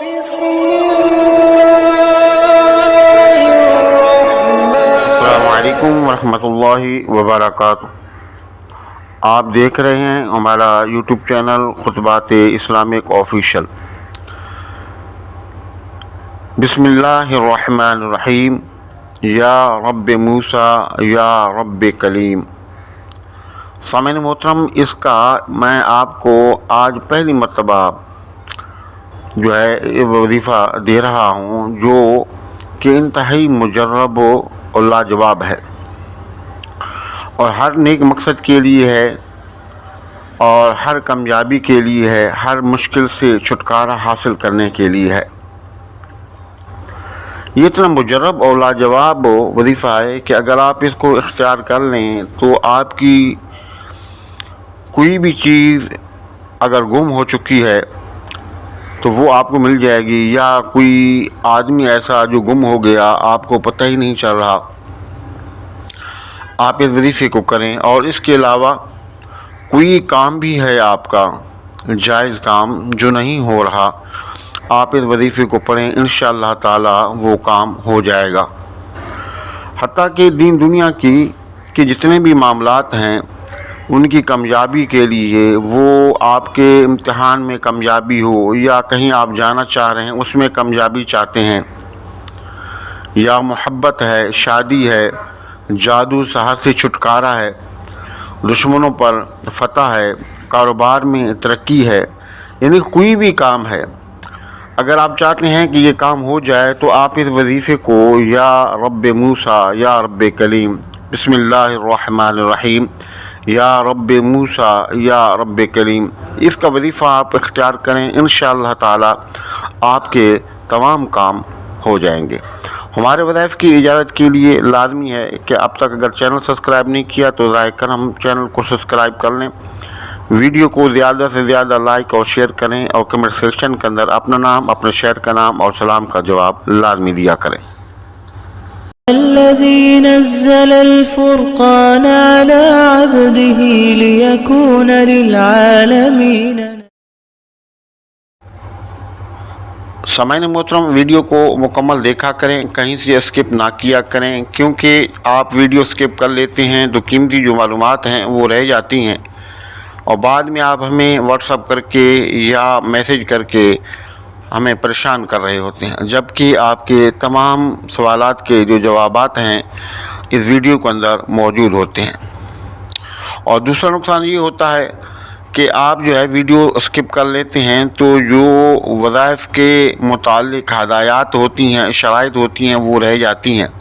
السلام علیکم ورحمۃ اللہ وبرکاتہ۔ آپ دیکھ رہے ہیں ہمارا یوٹیوب چینل خطبات اسلامک آفیشیل۔ بسم اللہ الرحمن الرحیم۔ یا رب موسیٰ یا رب کلیم۔ سامعین محترم، اس کا میں آپ کو آج پہلی مرتبہ جو ہے وظیفہ دے رہا ہوں، جو کہ انتہائی مجرب اور لاجواب ہے، اور ہر نیک مقصد کے لیے ہے، اور ہر کامیابی کے لیے ہے، ہر مشکل سے چھٹکارا حاصل کرنے کے لیے ہے۔ یہ اتنا مجرب اور لاجواب وظیفہ ہے کہ اگر آپ اس کو اختیار کر لیں تو آپ کی کوئی بھی چیز اگر گم ہو چکی ہے تو وہ آپ کو مل جائے گی، یا کوئی آدمی ایسا جو گم ہو گیا آپ کو پتہ ہی نہیں چل رہا، آپ اس وظیفے کو کریں۔ اور اس کے علاوہ کوئی کام بھی ہے آپ کا جائز کام جو نہیں ہو رہا، آپ اس وظیفے کو پڑھیں، انشاءاللہ تعالی وہ کام ہو جائے گا۔ حتیٰ کہ دین دنیا کے جتنے بھی معاملات ہیں ان کی کامیابی کے لیے، وہ آپ کے امتحان میں کامیابی ہو، یا کہیں آپ جانا چاہ رہے ہیں اس میں کامیابی چاہتے ہیں، یا محبت ہے، شادی ہے، جادو سحر سے چھٹکارا ہے، دشمنوں پر فتح ہے، کاروبار میں ترقی ہے، یعنی کوئی بھی کام ہے، اگر آپ چاہتے ہیں کہ یہ کام ہو جائے تو آپ اس وظیفے کو یا رب موسیٰ یا رب کلیم، بسم اللہ الرحمن الرحیم، یا رب موسیٰ یا رب کلیم، اس کا وظیفہ آپ اختیار کریں، انشاءاللہ تعالی آپ کے تمام کام ہو جائیں گے۔ ہمارے وظائف کی اجازت کے لیے لازمی ہے کہ اب تک اگر چینل سبسکرائب نہیں کیا تو براہ کرم چینل کو سبسکرائب کر لیں، ویڈیو کو زیادہ سے زیادہ لائک اور شیئر کریں، اور کمنٹ سیکشن کے اندر اپنا نام، اپنے شہر کا نام اور سلام کا جواب لازمی دیا کریں۔ الذي نزل الفرقان على عبده ليكون للعالمين۔ سامعین محترم، ویڈیو کو مکمل دیکھا کریں، کہیں سے اسکپ نہ کیا کریں، کیونکہ آپ ویڈیو اسکپ کر لیتے ہیں تو قیمتی جو معلومات ہیں وہ رہ جاتی ہیں، اور بعد میں آپ ہمیں واٹس اپ کر کے یا میسیج کر کے ہمیں پریشان کر رہے ہوتے ہیں، جبکہ آپ کے تمام سوالات کے جو جوابات ہیں اس ویڈیو کے اندر موجود ہوتے ہیں۔ اور دوسرا نقصان یہ ہوتا ہے کہ آپ جو ہے ویڈیو اسکپ کر لیتے ہیں تو جو وظائف کے متعلق ہدایات ہوتی ہیں، شرائط ہوتی ہیں، وہ رہ جاتی ہیں۔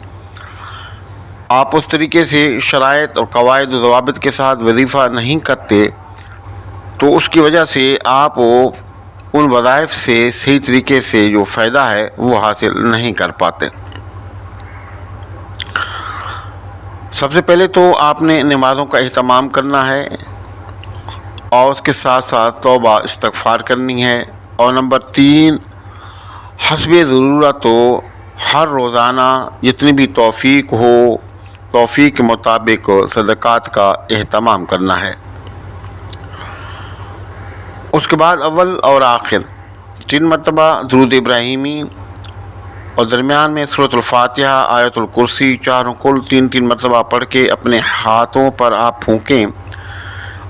آپ اس طریقے سے شرائط اور قواعد و ضوابط کے ساتھ وظیفہ نہیں کرتے تو اس کی وجہ سے آپ ان وظائف سے صحیح طریقے سے جو فائدہ ہے وہ حاصل نہیں کر پاتے۔ سب سے پہلے تو آپ نے نمازوں کا اہتمام کرنا ہے، اور اس کے ساتھ ساتھ توبہ استغفار کرنی ہے، اور نمبر 3 حسب ضرورت تو ہر روزانہ جتنی بھی توفیق ہو، توفیق کے مطابق صدقات کا اہتمام کرنا ہے۔ اس کے بعد اول اور آخر 3 مرتبہ درود ابراہیمی، اور درمیان میں سورۃ الفاتحہ، آیت الکرسی، چاروں کل 3 مرتبہ پڑھ کے اپنے ہاتھوں پر آپ پھونکیں،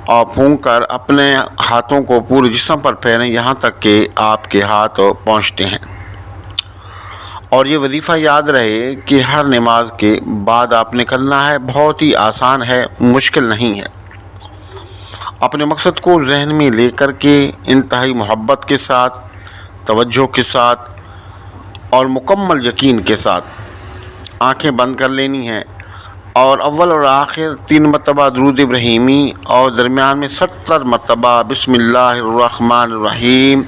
اور پھونک کر اپنے ہاتھوں کو پورے جسم پر پھیریں یہاں تک کہ آپ کے ہاتھ پہنچتے ہیں۔ اور یہ وظیفہ یاد رہے کہ ہر نماز کے بعد آپ نے کرنا ہے، بہت ہی آسان ہے، مشکل نہیں ہے۔ اپنے مقصد کو ذہن میں لے کر کے انتہائی محبت کے ساتھ، توجہ کے ساتھ اور مکمل یقین کے ساتھ آنکھیں بند کر لینی ہیں، اور اول اور آخر 3 مرتبہ درود ابراہیمی، اور درمیان میں 70 مرتبہ بسم اللہ الرحمن الرحیم،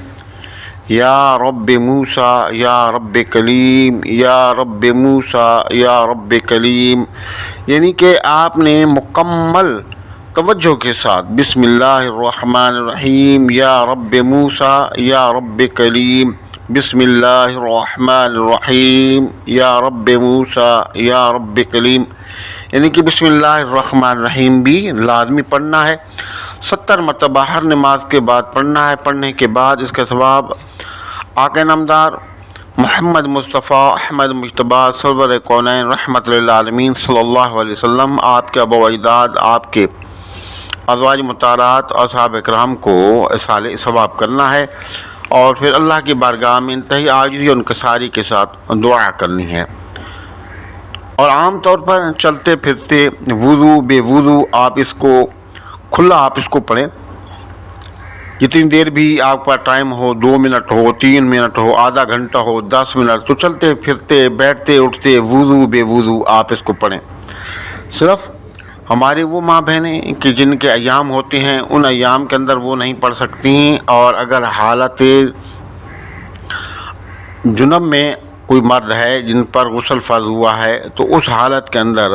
یا رب موسیٰ یا رب کلیم، یا رب موسیٰ یا رب کلیم، یعنی کہ آپ نے مکمل توجہ کے ساتھ بسم اللہ الرحمن الرحیم، یا رب موسیٰ یا رب کلیم، بسم اللہ الرحمن الرحیم، یا رب موسیٰ یا رب کلیم، یعنی کہ بسم اللہ الرحمن الرحیم بھی لازمی پڑھنا ہے، 70 مرتبہ ہر نماز کے بعد پڑھنا ہے۔ پڑھنے کے بعد اس کا ثواب آقا نامدار محمد مصطفیٰ احمد مجتبیٰ سرور کونین رحمت للعالمین صلی اللہ علیہ وسلم، آپ کے آباء و اجداد، آپ کے ازواج مطہرات اور صحابہ کرام کو اصال ثواب کرنا ہے، اور پھر اللہ کی بارگاہ میں انتہائی عاجزی اور انکساری کے ساتھ دعا کرنی ہے۔ اور عام طور پر چلتے پھرتے وضو بے وضو آپ اس کو کھلا آپ اس کو پڑھیں، جتنی دیر بھی آپ کا ٹائم ہو، 2 منٹ ہو، 3 منٹ ہو، آدھا گھنٹہ ہو، 10 منٹ، تو چلتے پھرتے بیٹھتے اٹھتے وضو بے وضو آپ اس کو پڑھیں۔ صرف ہمارے وہ ماں بہنیں کہ جن کے ایام ہوتے ہیں ان ایام کے اندر وہ نہیں پڑھ سکتی، اور اگر حالت جنب میں کوئی مرد ہے جن پر غسل فرض ہوا ہے تو اس حالت کے اندر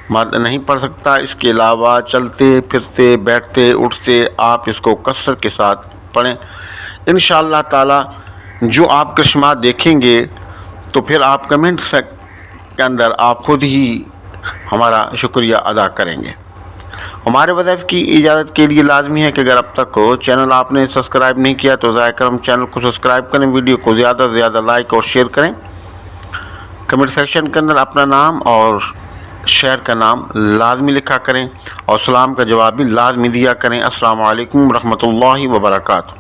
مرد نہیں پڑھ سکتا۔ اس کے علاوہ چلتے پھرتے بیٹھتے اٹھتے آپ اس کو کثرت کے ساتھ پڑھیں۔ انشاءاللہ تعالی جو آپ کرشمات دیکھیں گے تو پھر آپ کمنٹ کے اندر آپ خود ہی ہمارا شکریہ ادا کریں گے۔ ہمارے وظائف کی اجازت کے لیے لازمی ہے کہ اگر اب تک چینل آپ نے سبسکرائب نہیں کیا تو ذرا کرم چینل کو سبسکرائب کریں، ویڈیو کو زیادہ سے زیادہ لائک اور شیئر کریں، کمنٹ سیکشن کے اندر اپنا نام اور شہر کا نام لازمی لکھا کریں، اور سلام کا جواب بھی لازمی دیا کریں۔ السلام علیکم ورحمۃ اللہ وبرکاتہ۔